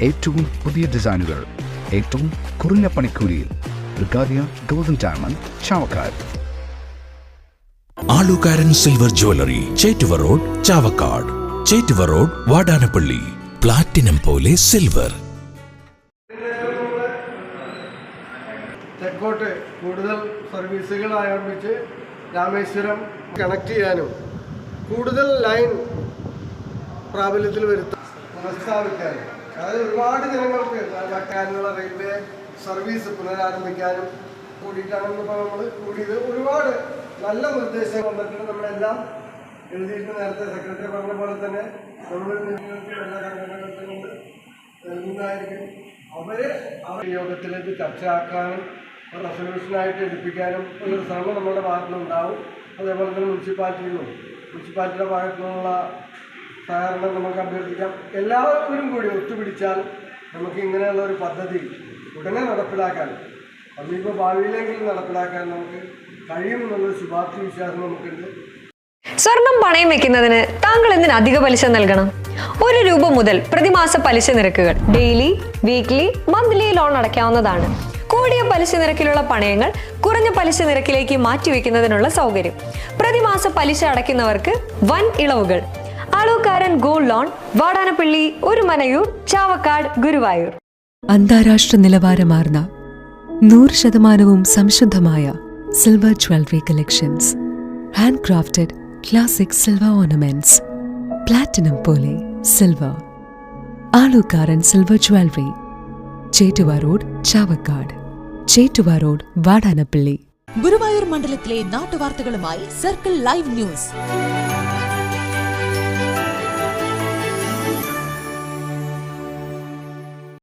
ഏറ്റവും പുതിയ ഡിസൈനുകൾ ഏറ്റവും കുറഞ്ഞ പണിക്കൂലിയിൽ ബ്രിഗാദിയ golden diamond Chavakkad. Alukkaran silver jewellery, Chettuva road, Chavakkad. Chettuva road, Vadanappally. Platinum പോലെ സിൽവർ. തെക്കോട്ട് കൂടുതൽ സർവീസുകൾ ആരംഭിച്ച് രാമേശ്വരം കണക്ട് ചെയ്യാനും കൂടുതൽ ലൈൻ പ്രാബല്യത്തിൽ പുനഃസ്ഥാപിക്കാനും, അതായത് ഒരുപാട് ജനങ്ങൾക്ക് വെക്കാനുള്ള റെയിൽവേ സർവീസ് പുനരാരംഭിക്കാനും കൂടിയിട്ടാണ് ഇപ്പോൾ നമ്മൾ കൂടിയത്. ഒരുപാട് നല്ല നിർദ്ദേശങ്ങൾ വന്നിട്ടുണ്ട്. നമ്മളെല്ലാം എഴുതിയിട്ട് നേരത്തെ സെക്രട്ടറി പറഞ്ഞ പോലെ തന്നെ നമ്മൾ നിങ്ങൾക്ക് എല്ലാ സംഘടനകൾക്കും കൊണ്ട് നൽകുന്നതായിരിക്കും. അവർ യോഗത്തിലേക്ക് ചർച്ചയാക്കാനും റെസൊല്യൂഷനായിട്ട് എടുപ്പിക്കാനും ഉള്ളൊരു ശ്രമം നമ്മുടെ ഭാഗത്തുനിന്നുണ്ടാവും. അതേപോലെ തന്നെ മുനിസിപ്പാലിറ്റിയുടെ ഭാഗത്തു നിന്നുള്ള സഹകരണം നമുക്ക് അഭ്യർത്ഥിക്കാം. എല്ലാവരും കൂടി ഒത്തുപിടിച്ചാൽ നമുക്ക് ഇങ്ങനെയുള്ള ഒരു പദ്ധതി ഉടനെ നടപ്പിലാക്കാൻ, സമീപ ഭാവിയിലെങ്കിലും നടപ്പിലാക്കാൻ നമുക്ക് കഴിയുമെന്നുള്ളൊരു ശുഭാപ്തി വിശ്വാസം നമുക്കുണ്ട്. സ്വർണം പണയം വെക്കുന്നതിന് താങ്കൾ എന്തിന് അധിക പലിശ നൽകണം? ₹1 മുതൽ പ്രതിമാസ പലിശ നിരക്കുകൾ ഡെയിലി, വീക്ക്ലി, മന്ത്ലി ലോൺ അടയ്ക്കാവുന്നതാണ്. കൂടിയ പലിശ നിരക്കിലുള്ള പണയങ്ങൾ കുറഞ്ഞ പലിശ നിരക്കിലേക്ക് മാറ്റിവെക്കുന്നതിനുള്ള സൗകര്യം. പ്രതിമാസ പലിശ അടയ്ക്കുന്നവർക്ക് വൻ ഇളവുകൾ. Alukkaran gold loan, Vadanappally, Orumanayur, Chavakkad, Guruvayur. അന്താരാഷ്ട്ര നിലവാരമാർന്ന 100% സംശുദ്ധമായ silver jewellery collections. Handcrafted classic silver ornaments. Platinum പോലെ silver. Alukkaran silver jewellery, Chettuva road, Chavakkad. Chettuva road, Vadanappally. Guruvayur മണ്ഡലത്തിലെ നാട്ടുവാർത്തകളുമായി സർക്കിൾ ലൈവ് ന്യൂസ്.